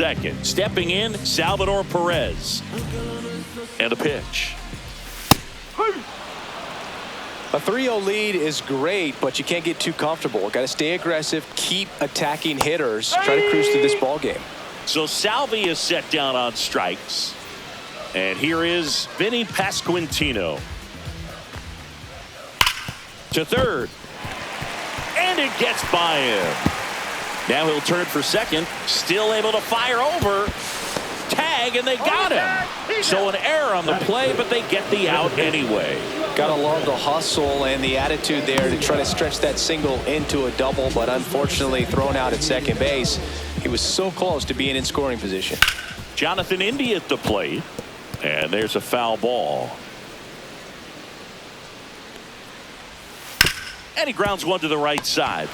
second. Stepping in, Salvador Perez. And a pitch. A 3-0 lead is great, but you can't get too comfortable. Got to stay aggressive, keep attacking hitters, try to cruise through this ball game. So Salvi is set down on strikes. And here is Vinny Pasquantino. To third. And it gets by him. Now he'll turn for second. Still able to fire over. Tag, and they got him. So an error on the play, but they get the out anyway. Gotta love the hustle and the attitude there to try to stretch that single into a double, but unfortunately thrown out at second base. He was so close to being in scoring position. Jonathan India at the plate. And there's a foul ball. And he grounds one to the right side.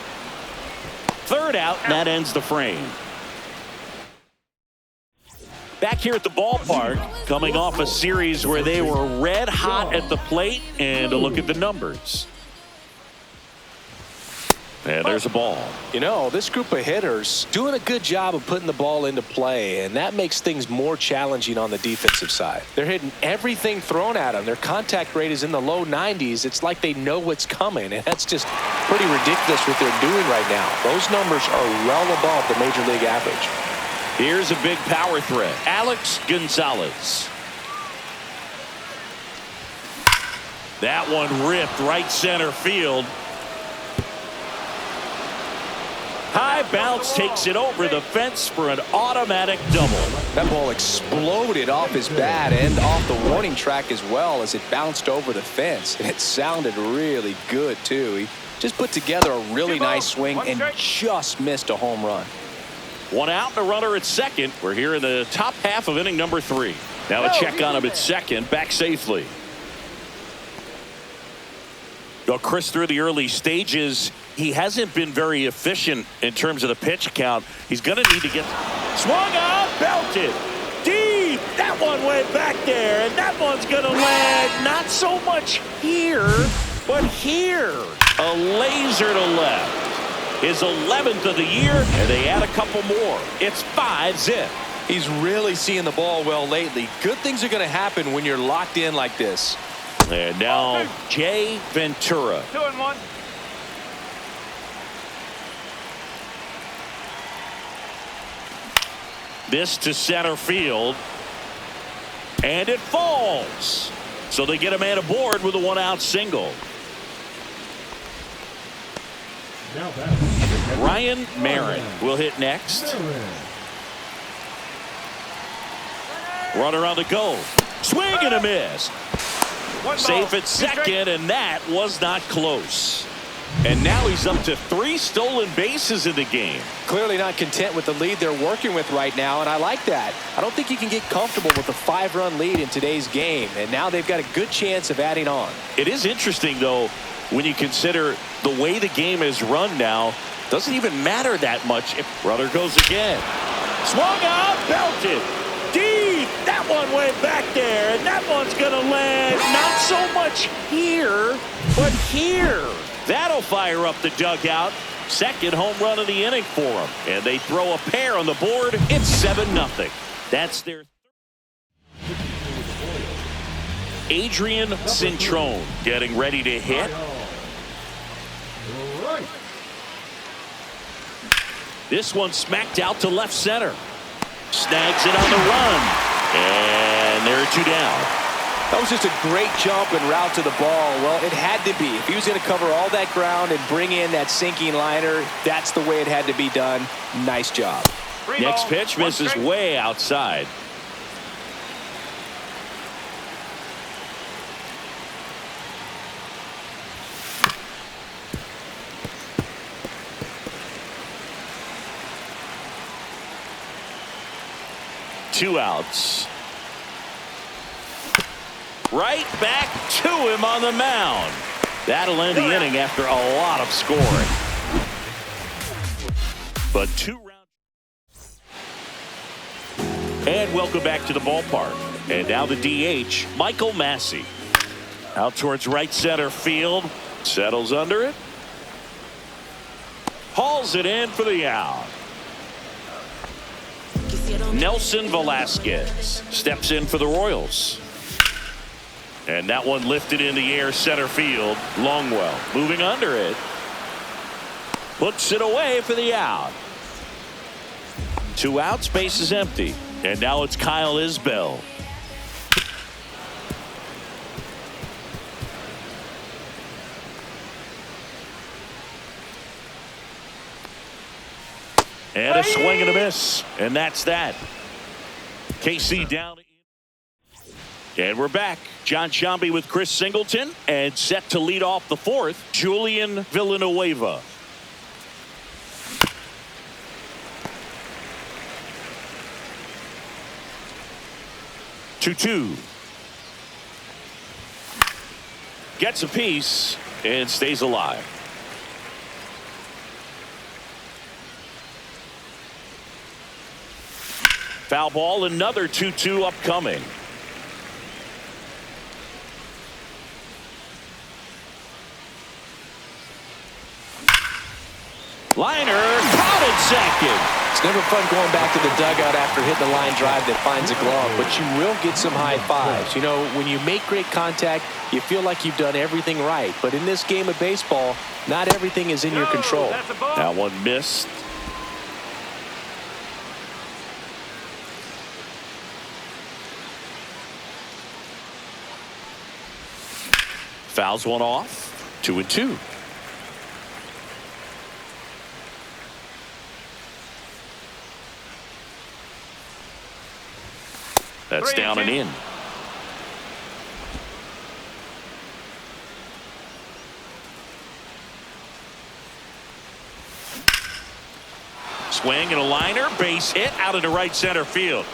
Third out, and that ends the frame. Back here at the ballpark, coming off a series where they were red hot at the plate, and a look at the numbers. And there's a ball. You know, this group of hitters doing a good job of putting the ball into play, and that makes things more challenging on the defensive side. They're hitting everything thrown at them. Their contact rate is in the low 90s. It's like they know what's coming, and that's just pretty ridiculous what they're doing right now. Those numbers are well above the major league average. Here's a big power threat. Alex Gonzalez. That one ripped right center field. High bounce takes it over the fence for an automatic double. That ball exploded off his bat and off the warning track as well as it bounced over the fence. And it sounded really good, too. He just put together a really nice swing and just missed a home run. One out and a runner at second. We're here in the top half of inning number 3. Now a check on him at second, back safely. Well, Chris, through the early stages, he hasn't been very efficient in terms of the pitch count. He's going to need to get swung on, belted deep. That one went back there, and that one's going to land not so much here, but here. A laser to left. His 11th of the year, and they add a couple more. It's 5-zip. He's really seeing the ball well lately. Good things are going to happen when you're locked in like this. And now Jay Ventura. 2-1. This to center field. And it falls. So they get a man aboard with a 1-out single. Ryan Marin will hit next. Runner on the go. Swing and a miss. Safe at second, and that was not close. And now he's up to 3 stolen bases in the game. Clearly not content with the lead they're working with right now, and I like that. I don't think you can get comfortable with a 5-run lead in today's game, and now they've got a good chance of adding on. It is interesting, though, when you consider the way the game is run now. Doesn't even matter that much if runner goes again. Swung out, belted deep. That one went back there, and that one's going to land not so much here, but here. That'll fire up the dugout. Second home run of the inning for them. And they throw a pair on the board. It's 7-0. That's their Adrian Cintrone getting ready to hit. This one smacked out to left center. Snags it on the run. And there are 2 down. That was just a great jump and route to the ball. Well, it had to be. If he was going to cover all that ground and bring in that sinking liner, that's the way it had to be done. Nice job. Next pitch misses way outside. Two outs. Right back to him on the mound. That'll end the inning after a lot of scoring. But 2 rounds. And welcome back to the ballpark. And now the DH, Michael Massey. Out towards right center field. Settles under it. Hauls it in for the out. Nelson Velasquez steps in for the Royals. And that one lifted in the air center field. Longwell moving under it. Puts it away for the out. 2 outs, base is empty. And now it's Kyle Isbell. And a swing and a miss. And that's that. KC down. And we're back. John Sciambi with Chris Singleton. And set to lead off the 4th, Julian Villanueva. Two. Gets a piece and stays alive. Foul ball, another 2-2 upcoming. Liner caught at second. It's never fun going back to the dugout after hitting a line drive that finds a glove, but you will get some high fives. You know, when you make great contact, you feel like you've done everything right. But in this game of baseball, not everything is in your control. That one missed. Fouls one off. 2-2. That's down and in. Swing and a liner, base hit out into right center field.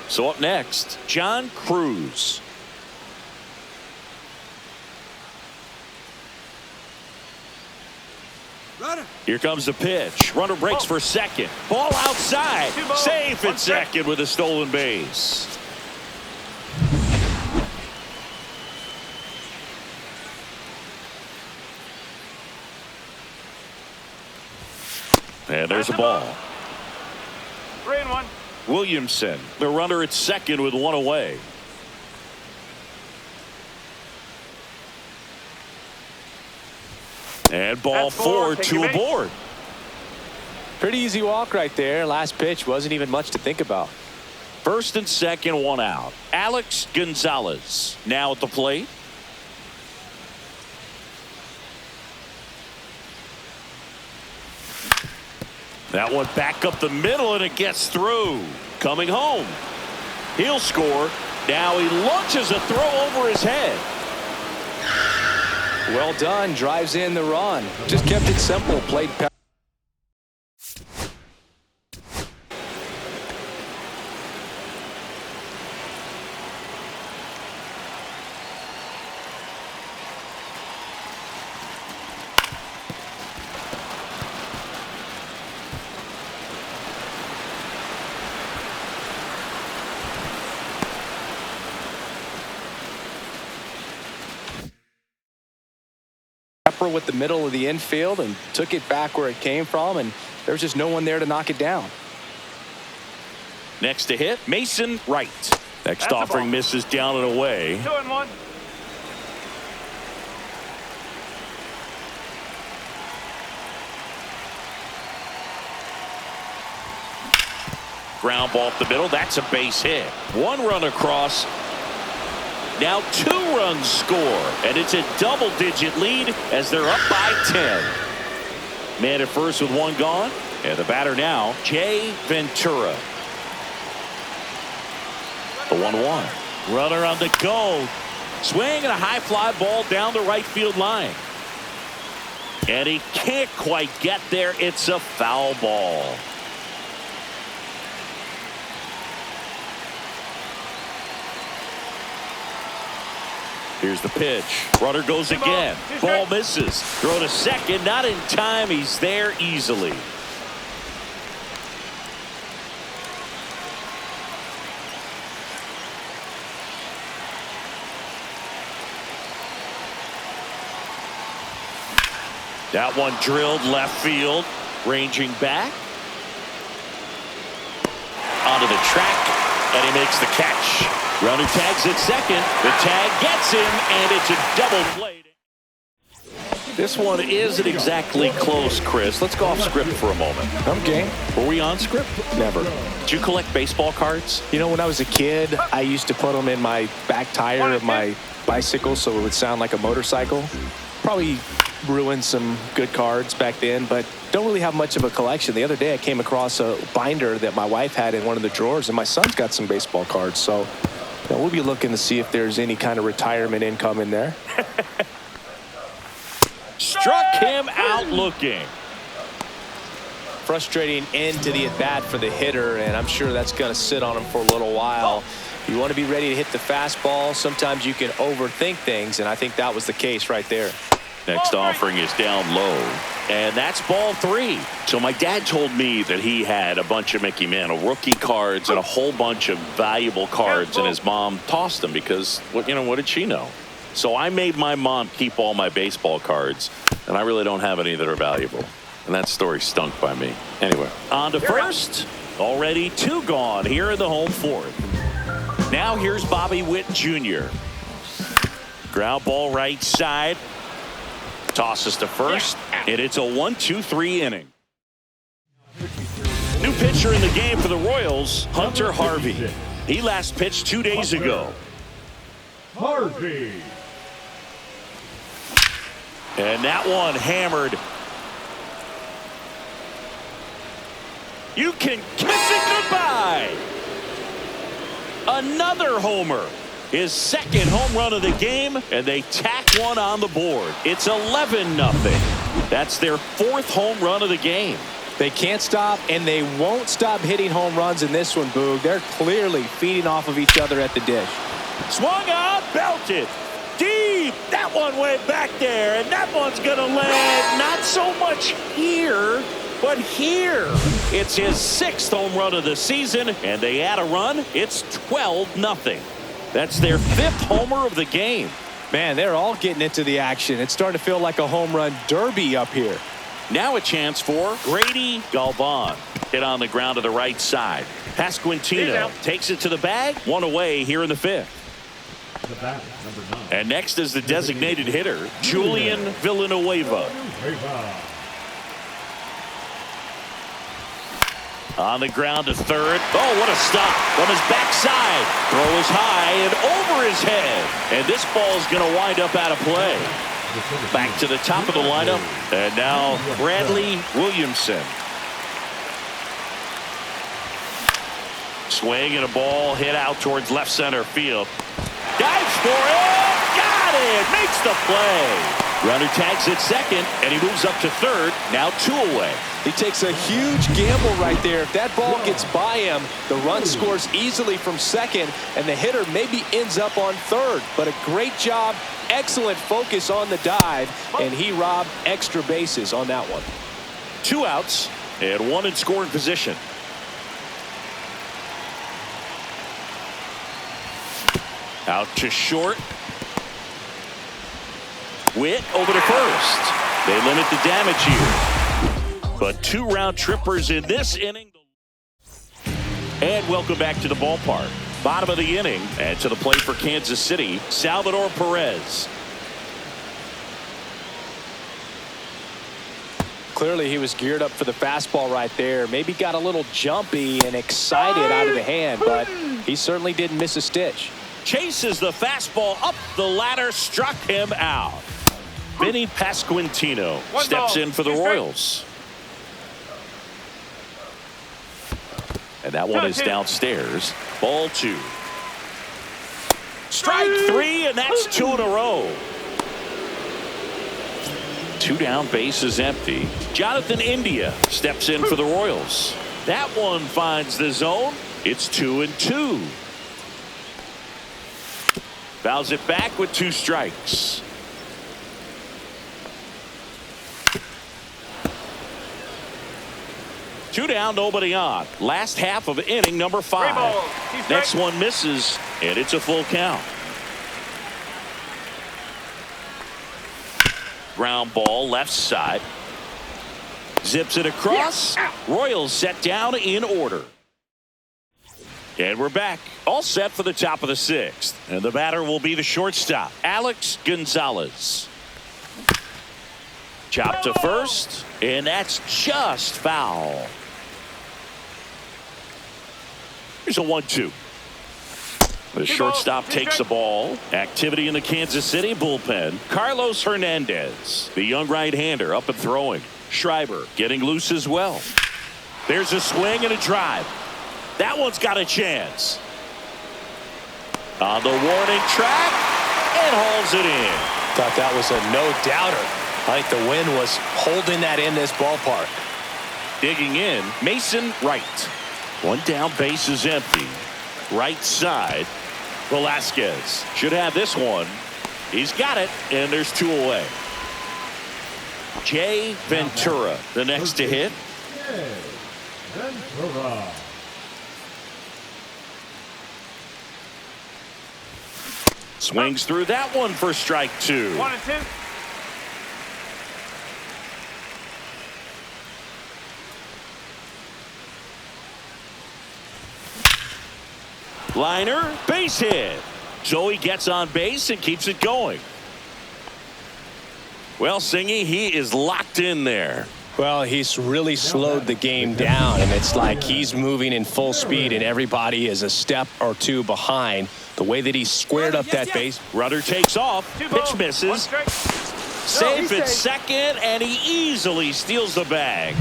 So up next, John Cruz. Here comes the pitch. Runner breaks for second. Ball outside. Safe at second with a stolen base. And there's a ball. 3-1. Williamson, the runner at second with one away. And ball 4, 2 aboard. Pretty easy walk right there. Last pitch wasn't even much to think about. First and second, 1 out. Alex Gonzalez now at the plate. That one back up the middle and it gets through. Coming home. He'll score. Now he launches a throw over his head. Well done. Drives in the run. Just kept it simple. Played. With the middle of the infield and took it back where it came from, and there was just no one there to knock it down. Next to hit, Mason Wright. Next offering misses down and away. 2-1. Ground ball up the middle. That's a base hit. 1 run across. Now 2 runs score, and it's a double-digit lead as they're up by 10. Man at first with 1 gone, and the batter now, Jay Ventura. The 1-1. Runner on the go. Swing and a high fly ball down the right field line. And he can't quite get there. It's a foul ball. Here's the pitch. Runner goes again. Ball misses. Throw to second. Not in time. He's there easily. That one drilled left field, ranging back. Onto the track, and he makes the catch. Runner tags at second. The tag gets him, and it's a double play. This one isn't exactly close, Chris. Let's go off script for a moment. I'm game. Were we on script? Never. Did you collect baseball cards? You know, when I was a kid, I used to put them in my back tire of my bicycle so it would sound like a motorcycle. Probably ruined some good cards back then, but don't really have much of a collection. The other day I came across a binder that my wife had in one of the drawers, and my son's got some baseball cards. So we'll be looking to see if there's any kind of retirement income in there. Struck him out looking. Frustrating end to the at-bat for the hitter, and I'm sure that's going to sit on him for a little while. You want to be ready to hit the fastball. Sometimes you can overthink things, and I think that was the case right there. Next offering is down low, and that's ball 3. So my dad told me that he had a bunch of Mickey Mantle rookie cards and a whole bunch of valuable cards, and his mom tossed them because, what did she know? So I made my mom keep all my baseball cards, and I really don't have any that are valuable. And that story stunk by me. Anyway, on to first. Already 2 gone here in the home 4th. Now here's Bobby Witt Jr. Ground ball right side. Tosses to first, and it's a 1-2-3 inning. New pitcher in the game for the Royals, Hunter Harvey. He last pitched 2 days ago. Harvey. And that one hammered. You can kiss it goodbye. Another homer. His second home run of the game, and they tack one on the board. It's 11-0. That's their 4th home run of the game. They can't stop, and they won't stop hitting home runs in this one, Boog. They're clearly feeding off of each other at the dish. Swung out, belted. Deep. That one went back there, and that one's going to land not so much here, but here. It's his 6th home run of the season, and they add a run. It's 12-0. That's their 5th homer of the game. Man, they're all getting into the action. It's starting to feel like a home run derby up here. Now a chance for Grady Galvan. Hit on the ground to the right side. Pasquantino takes it to the bag. 1 away here in the 5th. And next is the designated hitter, Julian Villanueva. On the ground to third. Oh, what a stop from his backside. Throw is high and over his head. And this ball is going to wind up out of play. Back to the top of the lineup. And now Bradley Williamson. Swing and a ball hit out towards left center field. Dives for it. Got it. Makes the play. Runner tags at second, and he moves up to third. Now 2 away. He takes a huge gamble right there. If that ball gets by him, the run scores easily from second, and the hitter maybe ends up on third. But a great job, excellent focus on the dive, and he robbed extra bases on that one. 2 outs and 1 in scoring position. Out to short. Witt over to first. They limit the damage here. But 2 round trippers in this inning. And welcome back to the ballpark. Bottom of the inning, and to the plate for Kansas City, Salvador Perez. Clearly he was geared up for the fastball right there. Maybe got a little jumpy and excited out of the hand, but he certainly didn't miss a stitch. Chases the fastball up the ladder, struck him out. Vinny Pasquantino steps in for the Royals. And that one is downstairs. Ball 2. Strike 3, and that's 2 in a row. 2 down, bases empty. Jonathan India steps in for the Royals. That one finds the zone. It's 2-2. Fouls it back with 2 strikes. Two down, nobody on. Last half of inning number 5. Next one misses, and it's a full count. ground ball left side. Zips it across. Royals set down in order. And we're back. All set for the top of the 6th. And the batter will be the shortstop, Alex Gonzalez. Chop to first. And that's just foul. Here's a 1-2. The shortstop takes the ball. Activity in the Kansas City bullpen. Carlos Hernandez, the young right-hander, up and throwing. Schreiber getting loose as well. There's a swing and a drive. That one's got a chance. On the warning track and hauls it in. Thought that was a no-doubter. I think the wind was holding that in this ballpark. Digging in, Mason Wright. One down, base is empty. Right side, Velasquez should have this one. He's got it, and there's 2 away. Jay Ventura, the next to hit. Ventura. Swings through that one for strike 2. 1-2. Liner, base hit. Joey gets on base and keeps it going. Well, Singy, he is locked in there. Well, he's really slowed the game down, and it's like he's moving in full speed, and everybody is a step or 2 behind. The way that he squared up that base. Rudder takes off. Pitch misses. Safe at second, and he easily steals the bag.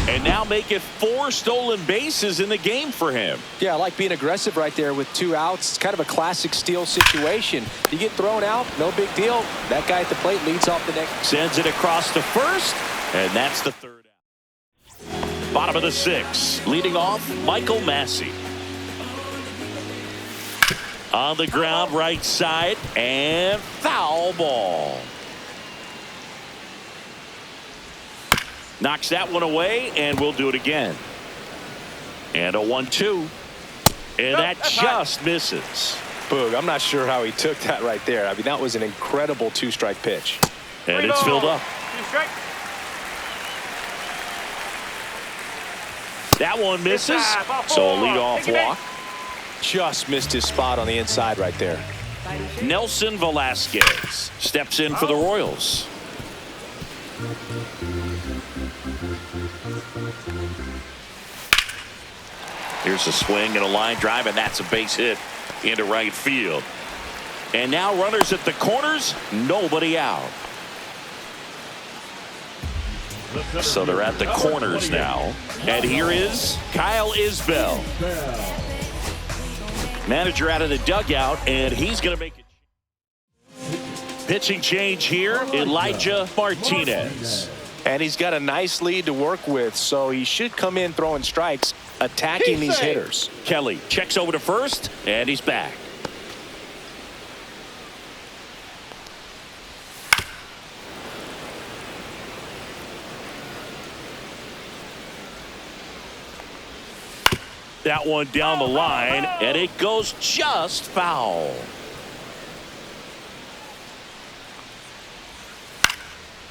And now make it 4 stolen bases in the game for him. Yeah, I like being aggressive right there with 2 outs. It's kind of a classic steal situation. You get thrown out, no big deal. That guy at the plate leads off the next. Sends it across to first, and that's the 3rd out. Bottom of the 6th. Leading off, Michael Massey. On the ground, right side, and foul ball. Knocks that one away, and we'll do it again. And a 1-2. And that just misses. Boog, I'm not sure how he took that right there. I mean, that was an incredible 2-strike pitch. And it's filled up. 2 strike. That one misses. So a leadoff walk. Just missed his spot on the inside right there. Nelson Velasquez steps in for the Royals. Here's a swing and a line drive, and that's a base hit into right field. And now runners at the corners, nobody out. So they're at the corners now. And here is Kyle Isbell. Manager out of the dugout, and he's going to make it. Pitching change here, Elijah Martinez. And he's got a nice lead to work with, so he should come in throwing strikes, attacking these hitters. Kelly checks over to first, and he's back. That one down the line, and it goes just foul.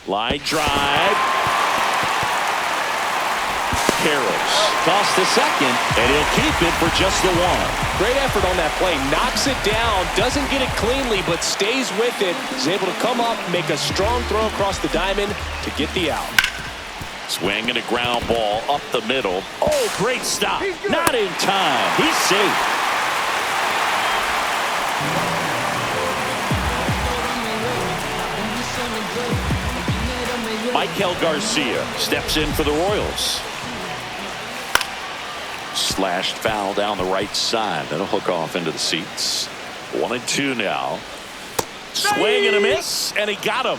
Line drive. Carroll toss to second, and he'll keep it for just the 1. Great effort on that play. Knocks it down, doesn't get it cleanly, but stays with it. Is able to come up, make a strong throw across the diamond to get the out. Swing and a ground ball up the middle. Oh, great stop. Not in time. He's safe. Michael Garcia steps in for the Royals. Slashed foul down the right side. That'll hook off into the seats. 1-2 now. Swing and a miss, and he got him.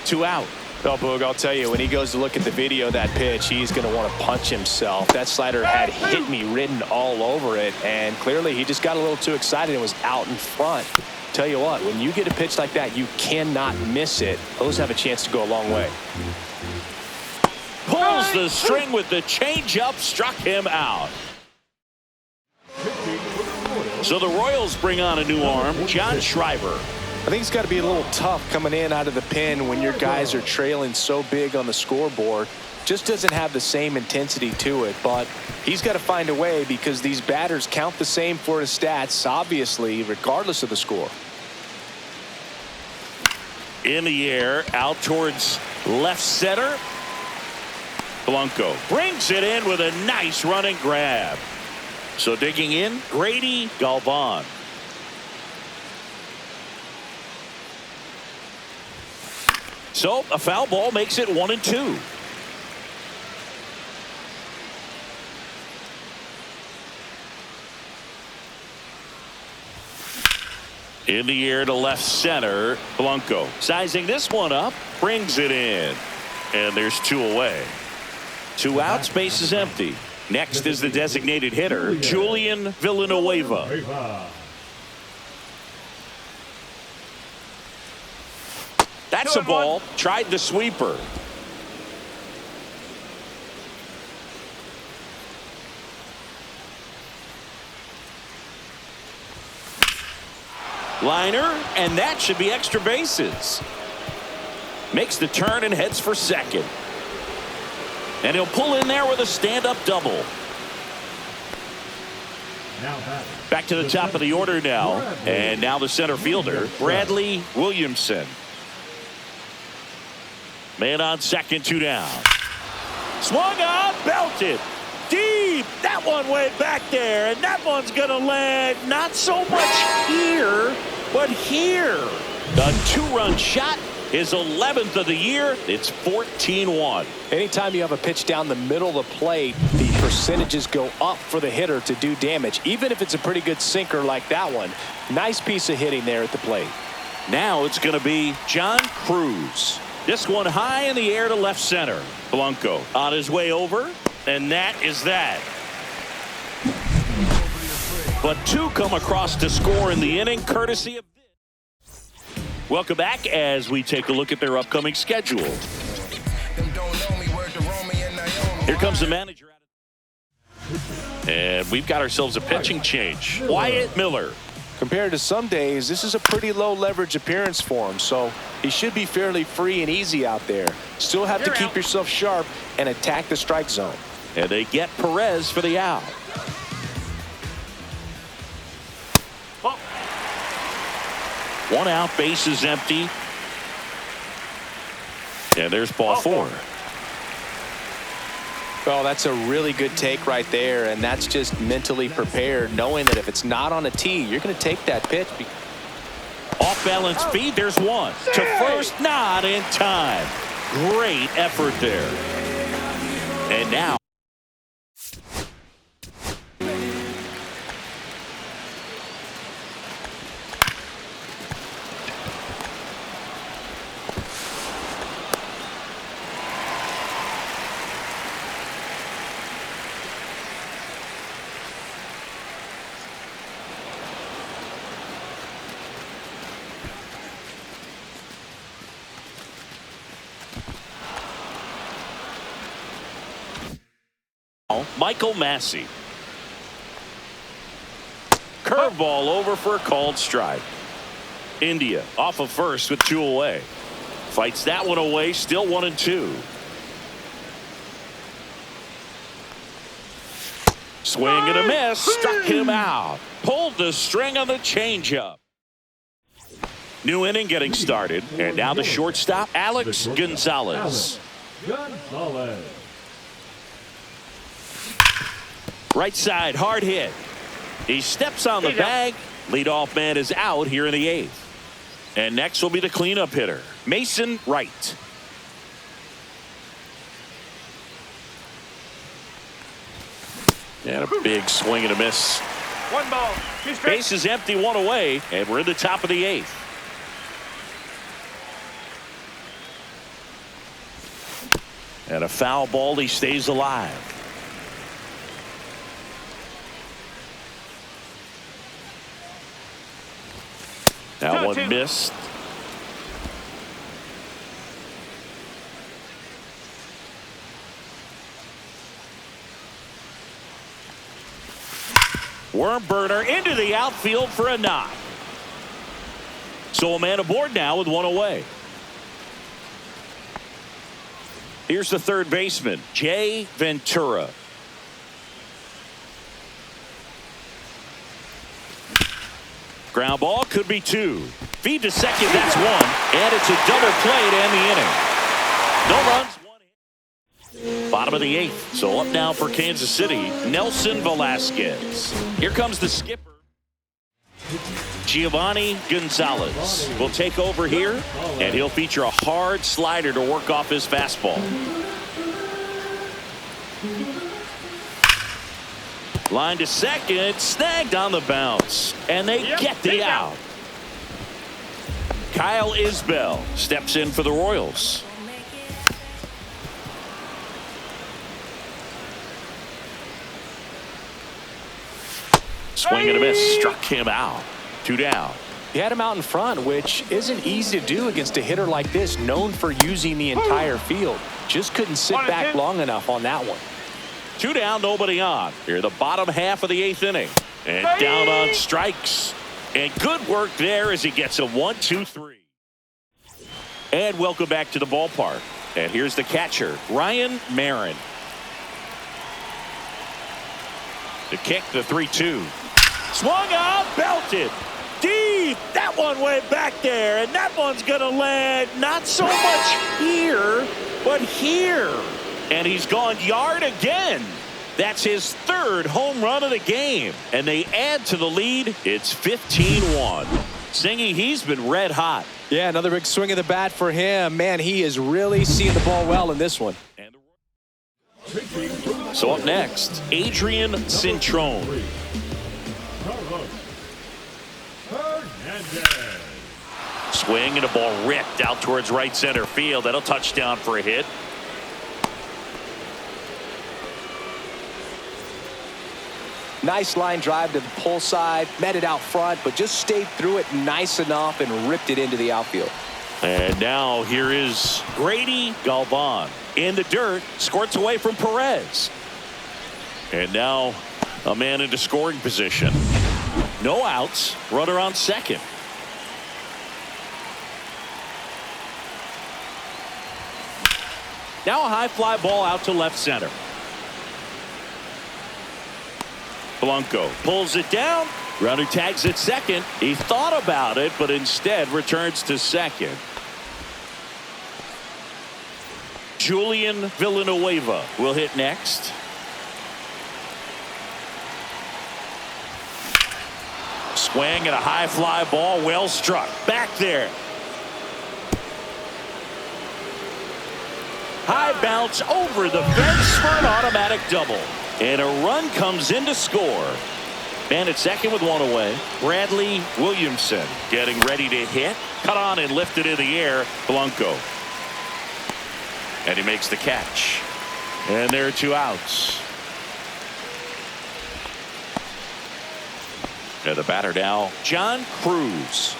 2 out. Well, Boog, I'll tell you, when he goes to look at the video of that pitch, he's going to want to punch himself. That slider had hit me written all over it, and clearly he just got a little too excited and was out in front. Tell you what, when you get a pitch like that, you cannot miss it. Those have a chance to go a long way. Pulls the string with the changeup, struck him out. So the Royals bring on a new arm, John Schreiber. I think it's got to be a little tough coming in out of the pen when your guys are trailing so big on the scoreboard. Just doesn't have the same intensity to it, but he's got to find a way because these batters count the same for his stats, obviously, regardless of the score. In the air, out towards left center. Blanco brings it in with a nice running grab. So digging in, Grady Galvan. So a foul ball makes it 1-2. In the air to left center. Blanco sizing this one up, brings it in, and there's 2 away. 2 outs, base is empty. Next is the designated hitter, Julian Villanueva. That's a ball. Tried the sweeper. Liner, and that should be extra bases. Makes the turn and heads for second. And he'll pull in there with a stand-up double. Back to the top of the order now. And now the center fielder, Bradley Williamson. Man on second, 2 down. Swung on, belted. Deep. That one went back there. And that one's going to land not so much here, but here. The 2-run shot. His 11th of the year. It's 14-1. Anytime you have a pitch down the middle of the plate, the percentages go up for the hitter to do damage, even if it's a pretty good sinker like that one. Nice piece of hitting there at the plate. Now it's going to be John Cruz. This one high in the air to left center. Blanco on his way over, and that is that. But 2 come across to score in the inning, courtesy of. Welcome back as we take a look at their upcoming schedule. Here comes the manager. And we've got ourselves a pitching change. Wyatt Miller. Compared to some days, this is a pretty low leverage appearance for him, so he should be fairly free and easy out there. Still have to keep yourself sharp and attack the strike zone. And they get Perez for the out. One out, base is empty. And there's ball 4. Well, that's a really good take right there, and that's just mentally prepared, knowing that if it's not on a tee, you're going to take that pitch. Off balance feed, there's 1. To first, not in time. Great effort there. And now. Michael Massey. Curveball over for a called strike. India off of first with 2 away. Fights that one away, still 1-2. Swing and a miss, struck him out. Pulled the string on the changeup. New inning getting started, and now the shortstop, Alex Gonzalez. Right side, hard hit. He steps on the bag. Leadoff man is out here in the 8th. And next will be the cleanup hitter, Mason Wright. And a big swing and a miss. 1 ball, 2 strikes. Base is empty, 1 away, and we're in the top of the 8th. And a foul ball, he stays alive. That one missed. Worm burner into the outfield for a knock. So a man aboard now with one away. Here's the third baseman, Jay Ventura. Ground ball could be two. Feed to second, that's one. And it's a double play to end the inning. No runs, one hit. Bottom of the eighth. So up now for Kansas City, Nelson Velasquez. Here comes the skipper. Giovanni Gonzalez will take over here, and he'll feature a hard slider to work off his fastball. Line to second, snagged on the bounce, and they get the out. Kyle Isbell steps in for the Royals. Swing and a miss, struck him out. 2 down. He had him out in front, which isn't easy to do against a hitter like this, known for using the entire field. Just couldn't sit back long enough on that one. 2 down, nobody on. Here, the bottom half of the 8th inning. And down on strikes. And good work there as he gets a 1-2-3. And welcome back to the ballpark. And here's the catcher, Ryan Marin. The kick, the 3-2. Swung out, belted. Deep. That one went back there. And that one's going to land not so much here, but here. And he's gone yard again. That's his 3rd home run of the game. And they add to the lead. It's 15-1. Singy, he's been red hot. Yeah, another big swing of the bat for him. Man, he is really seeing the ball well in this one. So up next, Adrian Cintrone. Swing and a ball ripped out towards right center field. That'll touch down for a hit. Nice line drive to the pull side, met it out front, but just stayed through it nice enough and ripped it into the outfield. And now here is Grady Galvan in the dirt, squirts away from Perez. And now a man into scoring position. No outs, runner on second. Now a high fly ball out to left center. Blanco pulls it down. Runner tags at second. He thought about it, but instead returns to second. Julian Villanueva will hit next. Swing and a high fly ball, well struck. Back there. High bounce over the fence for an automatic double. And a run comes in to score. Man at second with one away. Bradley Williamson getting ready to hit. Cut on and lifted in the air. Blanco. And he makes the catch. And there are 2 outs. And the batter now, John Cruz.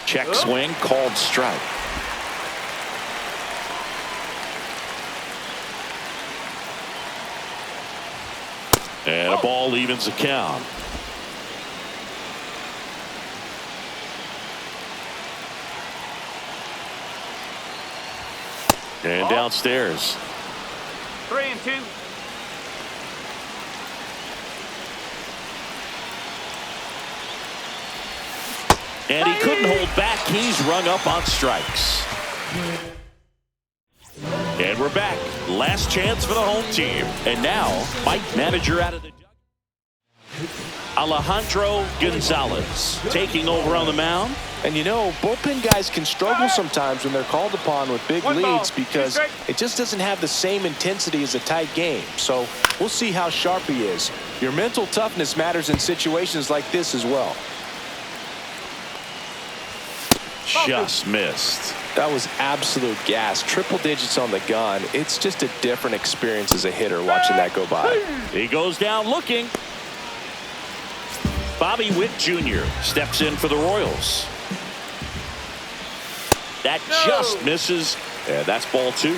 Check swing, called strike. And a ball evens the count. And downstairs. 3-2. And he couldn't hold back. He's rung up on strikes. And we're back. Last chance for the home team. And now, Mike, manager out of the Alejandro Gonzalez taking over on the mound. And you know, bullpen guys can struggle sometimes when they're called upon with big leads because it just doesn't have the same intensity as a tight game. So we'll see how sharp he is. Your mental toughness matters in situations like this as well. Just missed. That was absolute gas. Triple digits on the gun. It's just a different experience as a hitter watching that go by. He goes down looking. Bobby Witt Jr. steps in for the Royals. That just misses. And that's ball 2.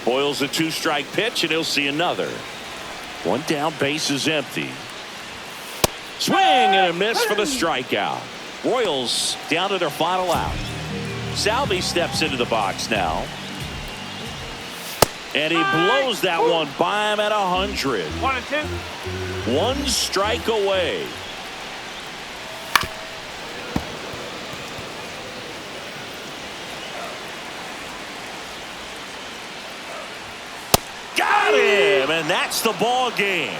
Spoils a 2-strike pitch, and he'll see another. 1 down, base is empty. Swing and a miss for the strikeout. Royals down to their final out. Salvi steps into the box now. And he blows that one by him at 100. 1-2. 1 strike away. Got him, and that's the ball game.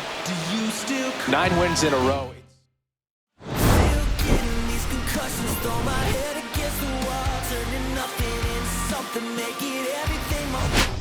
9 wins in a row. Throw my head against the wall, turning nothing into something, make it everything more.